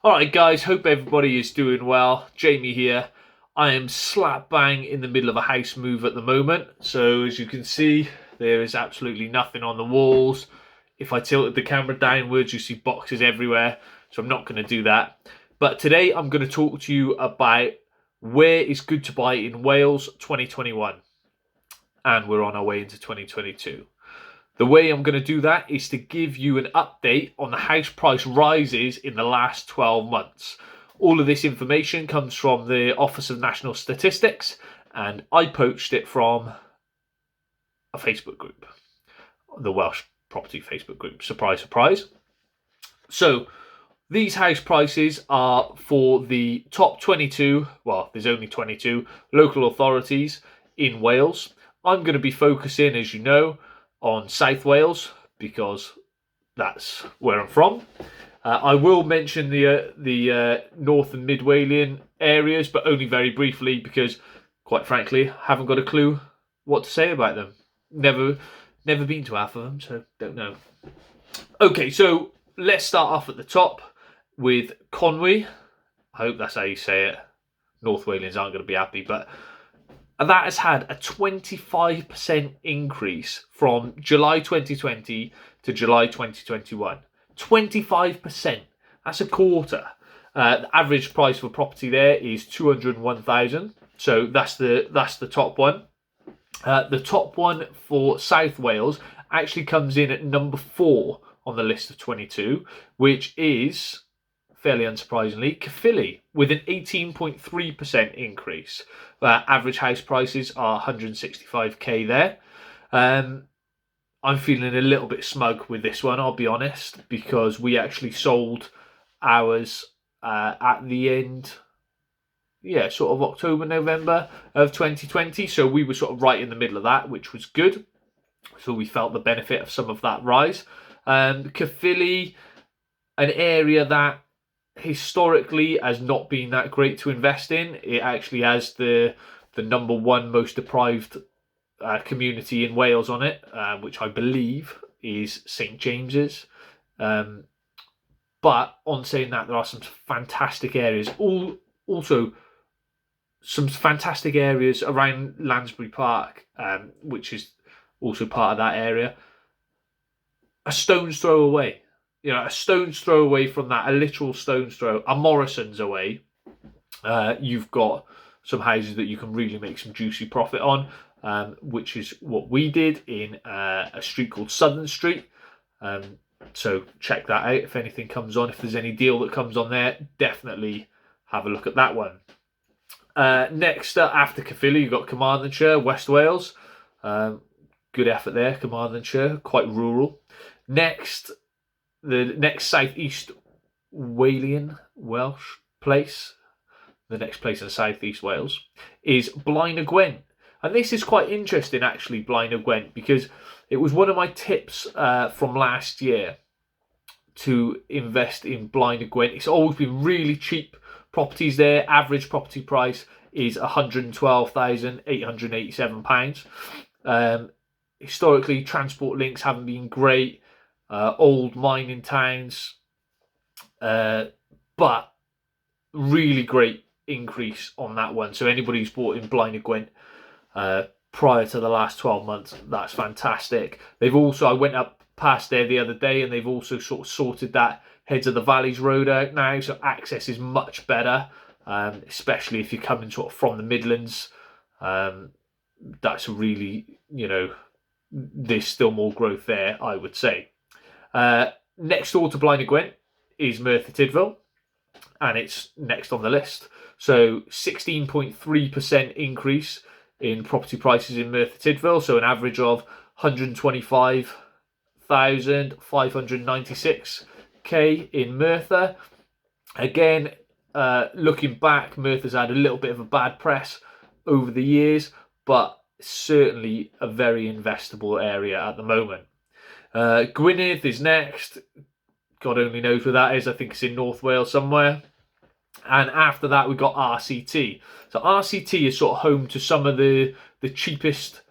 Alright guys, hope everybody is doing well. Jamie here. I am slap bang in the middle of a house move at the moment. So as you can see, there is absolutely nothing on the walls. If I tilted the camera downwards, you see boxes everywhere. So I'm not going to do that. But today I'm going to talk to you about where is good to buy in Wales 2021. And we're on our way into 2022. The way I'm going to do that is to give you an update on the house price rises in the last 12 months. All of this information comes from the Office of National Statistics, and I poached it from a Facebook group, the Welsh Property Facebook group. Surprise, surprise. So these house prices are for the top 22, well, there's only 22 local authorities in Wales. I'm going to be focusing, as you know, on South Wales because that's where I'm from. I will mention the North and Mid Walian areas, but only very briefly because, quite frankly, I haven't got a clue what to say about them. Never been to half of them, so don't know. Okay, so let's start off at the top with Conwy. I hope that's how you say it. North Walians aren't going to be happy, but that has had a 25% increase from July 2020 to July 2021. 25%. That's a quarter. The average price for property there is 201,000. So that's the top one. The top one for South Wales actually comes in at number 4 on the list of 22, which is, fairly unsurprisingly, Caerphilly, with an 18.3% increase. Average house prices are 165k there. I'm feeling a little bit smug with this one, I'll be honest, because we actually sold ours at the end, sort of October, November of 2020. So we were sort of right in the middle of that, which was good. So we felt the benefit of some of that rise. Caerphilly, an area that historically has not been that great to invest in. It actually has the number one most deprived community in Wales on it, which I believe is St James's. But on saying that, there are some fantastic areas. Also, some fantastic areas around Lansbury Park, which is also part of that area. A stone's throw away. A stone's throw away from that, a literal stone's throw, a Morrison's away. You've got some houses that you can really make some juicy profit on, which is what we did in a street called Southern Street. So check that out if anything comes on. If there's any deal that comes on there, definitely have a look at that one. Next up, after Caerphilly, you've got Carmarthenshire, West Wales. Good effort there, Carmarthenshire, quite rural. The next southeast Walian Welsh place, the next place in southeast Wales, is Blaen y Gwent. And this is quite interesting, actually, Blaen y Gwent, because it was one of my tips from last year to invest in Blaen y Gwent. It's always been really cheap properties there. Average property price is £112,887. Historically, transport links haven't been great. Old mining towns, but really great increase on that one. So anybody who's bought in Blaen y Gwent prior to the last 12 months, that's fantastic. They've also, I went up past there the other day, and they've also sort of sorted that Heads of the Valleys road out now, so access is much better, especially if you're coming sort of from the Midlands. That's really, there's still more growth there, I would say. Next door to Blaen y Gwent is Merthyr Tydfil, and it's next on the list. So 16.3% increase in property prices in Merthyr Tydfil, so an average of 125,596k in Merthyr. Again, looking back, Merthyr's had a little bit of a bad press over the years, but certainly a very investable area at the moment. Gwynedd is next. God only knows where that is. I think it's in North Wales somewhere. And after that, we've got RCT. So RCT is sort of home to some of the cheapest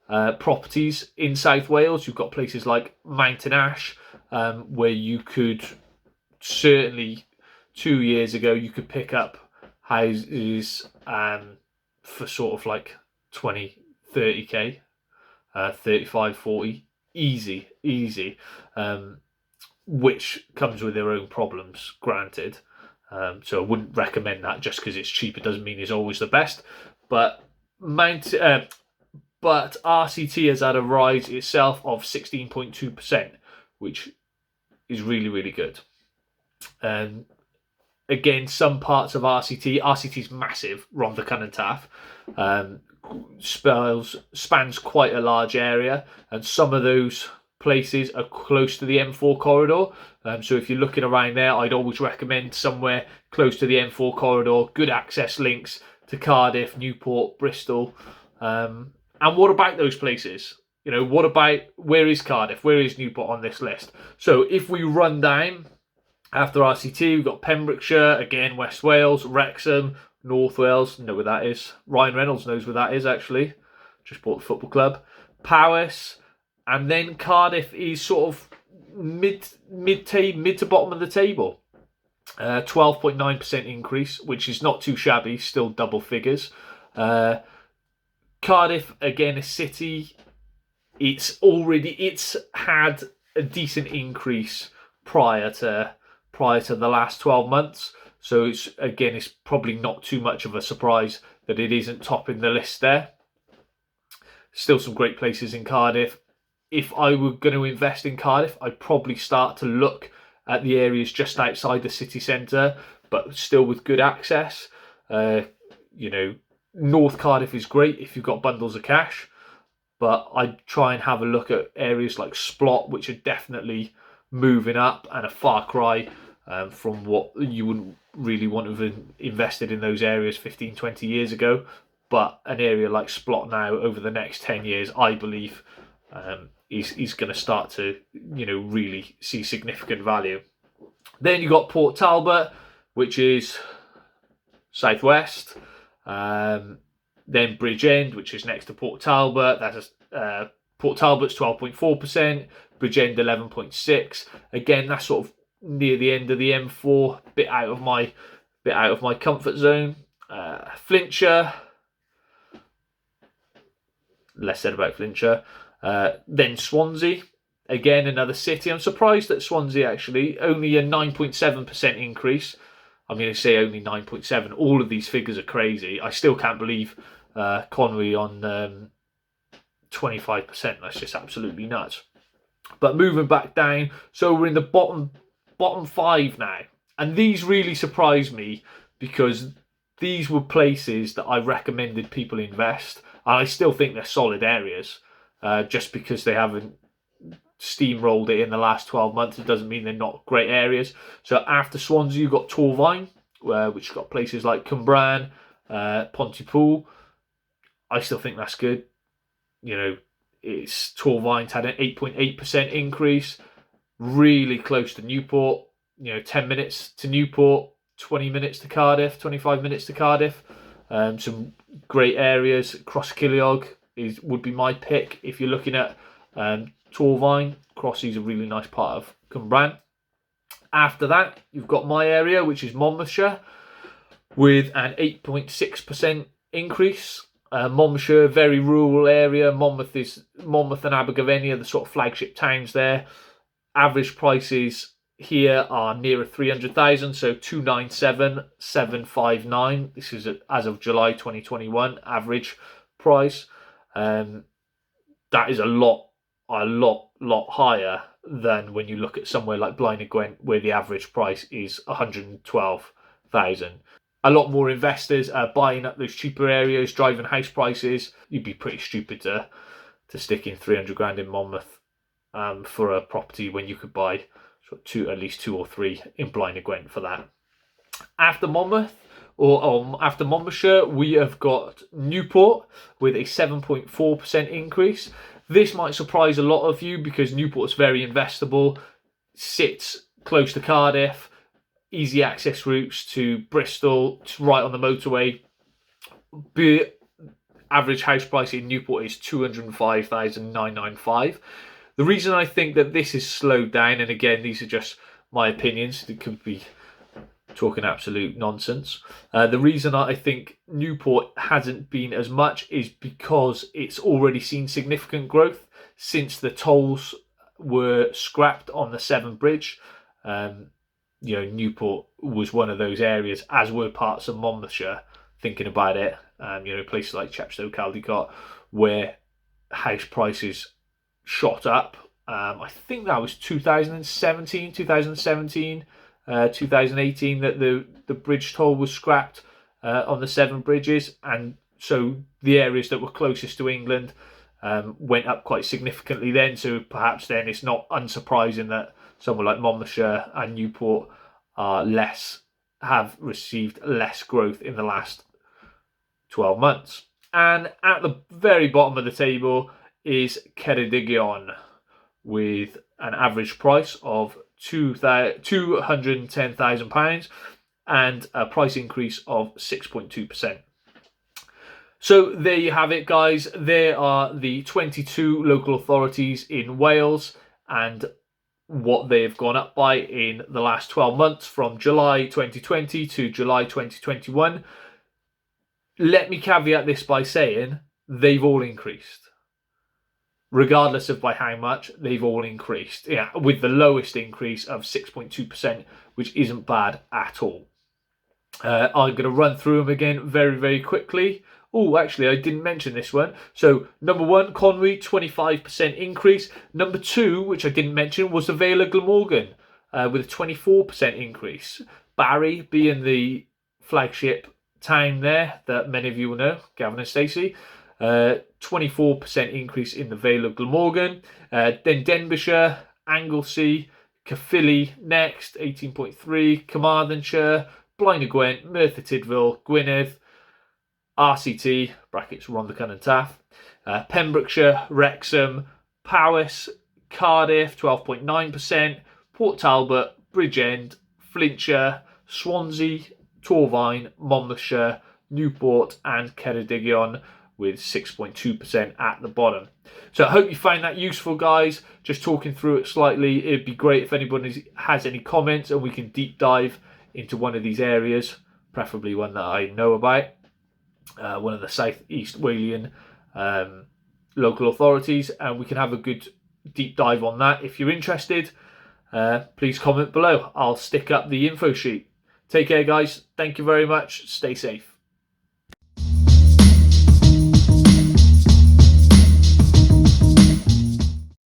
properties in South Wales. You've got places like Mountain Ash, where you could certainly 2 years ago, you could pick up houses for sort of like 20, 30k, 35, 40, easy, which comes with their own problems, granted. So I wouldn't recommend that. Just because it's cheap, it doesn't mean it's always the best. But RCT has had a rise itself of 16.2%, which is really, really good. Again, some parts of RCT is massive, Rhondda Cynon Taf, spans quite a large area, and some of those places are close to the M4 corridor. So if you're looking around there, I'd always recommend somewhere close to the M4 corridor, good access links to Cardiff, Newport, Bristol. And what about those places? You know, what about, where is Cardiff? Where is Newport on this list? So if we run down after RCT, we've got Pembrokeshire, again, West Wales, Wrexham, North Wales, know where that is. Ryan Reynolds knows where that is, actually. Just bought the football club. Powys, and then Cardiff is sort of mid to bottom of the table. 12.9% increase, which is not too shabby, still double figures. Cardiff, again, a city. It's had a decent increase prior to the last 12 months. So it's probably not too much of a surprise that it isn't topping the list there. Still some great places in Cardiff. If I were going to invest in Cardiff, I'd probably start to look at the areas just outside the city centre, but still with good access. North Cardiff is great if you've got bundles of cash, but I'd try and have a look at areas like Splot, which are definitely moving up and a far cry from what you wouldn't really want to have invested in those areas 15, 20 years ago. But an area like Splot now, over the next 10 years, I believe is going to start to, really see significant value. Then you got Port Talbot, which is southwest. Then Bridgend, which is next to Port Talbot. Port Talbot's 12.4%, Bridgend 11.6%. Again, that's sort of near the end of the M4, bit out of my comfort zone. Flintshire, less said about Flintshire. Then Swansea, again another city. I'm surprised at Swansea, actually, only a 9.7% increase. I'm going to say only 9.7. All of these figures are crazy. I still can't believe Conwy on 25%. That's just absolutely nuts. But moving back down, so we're in the bottom 5 now, and these really surprised me because these were places that I recommended people invest, and I still think they're solid areas. Just because they haven't steamrolled it in the last 12 months, it doesn't mean they're not great areas. So after Swansea, you've got Torvine, which got places like Cwmbran, Pontypool. I still think that's good. Torvine's had an 8.8% increase, really close to Newport. 10 minutes to Newport, 20 minutes to Cardiff, 25 minutes to Cardiff. Some great areas. Cross Killeog would be my pick if you're looking at Torvine. Crossy's a really nice part of Cwmbran. After that, you've got my area, which is Monmouthshire, with an 8.6% increase. Monmouthshire, very rural area. Monmouth and Abergavenny are the sort of flagship towns there. Average prices here are nearer 300,000, so 297,759. This is as of July 2021 average price. That is a lot higher than when you look at somewhere like Blaenau Gwent, where the average price is 112,000. A lot more investors are buying up those cheaper areas, driving house prices. You'd be pretty stupid to stick in 300 grand in Monmouth for a property when you could buy at least 2 or 3 in Blaenau Gwent for that. After Monmouth, after Monmouthshire, we have got Newport with a 7.4% increase. This might surprise a lot of you because Newport's very investable, sits close to Cardiff, easy access routes to Bristol, right on the motorway. The average house price in Newport is 205,995. The reason I think that this is slowed down, and again, these are just my opinions, it could be talking absolute nonsense. The reason I think Newport hasn't been as much is because it's already seen significant growth since the tolls were scrapped on the Severn Bridge. Newport was one of those areas, as were parts of Monmouthshire, thinking about it, places like Chepstow, Caldecott, where house prices shot up. I think that was 2017, 2018 that the bridge toll was scrapped on the Severn bridges, and so the areas that were closest to England went up quite significantly then. So perhaps then it's not unsurprising that somewhere like Monmouthshire and Newport have received less growth in the last 12 months. And at the very bottom of the table is Ceredigion, with an average price of £210,000 and a price increase of 6.2%. So there you have it, guys. There are the 22 local authorities in Wales and what they've gone up by in the last 12 months from July 2020 to July 2021. Let me caveat this by saying they've all increased. Regardless of by how much, they've all increased. Yeah, with the lowest increase of 6.2%, which isn't bad at all. I'm going to run through them again very, very quickly. Oh, actually, I didn't mention this one. So, number 1, Conwy, 25% increase. Number 2, which I didn't mention, was the Vale of Glamorgan, with a 24% increase. Barry being the flagship town there that many of you will know, Gavin and Stacey. 24% increase in the Vale of Glamorgan. Then Denbighshire, Anglesey, Caerphilly next, 18.3. Carmarthenshire, Blaen y Gwent, Merthyr Tydfil, Gwynedd, RCT, brackets Rhondda and Taff, Pembrokeshire, Wrexham, Powys, Cardiff, 12.9%, Port Talbot, Bridgend, Flintshire, Swansea, Torvine, Monmouthshire, Newport and Ceredigion, with 6.2% at the bottom. So I hope you find that useful, guys. Just talking through it slightly. It'd be great if anybody has any comments and we can deep dive into one of these areas, preferably one that I know about, one of the South East Walian local authorities, and we can have a good deep dive on that. If you're interested, please comment below. I'll stick up the info sheet. Take care, guys. Thank you very much. Stay safe.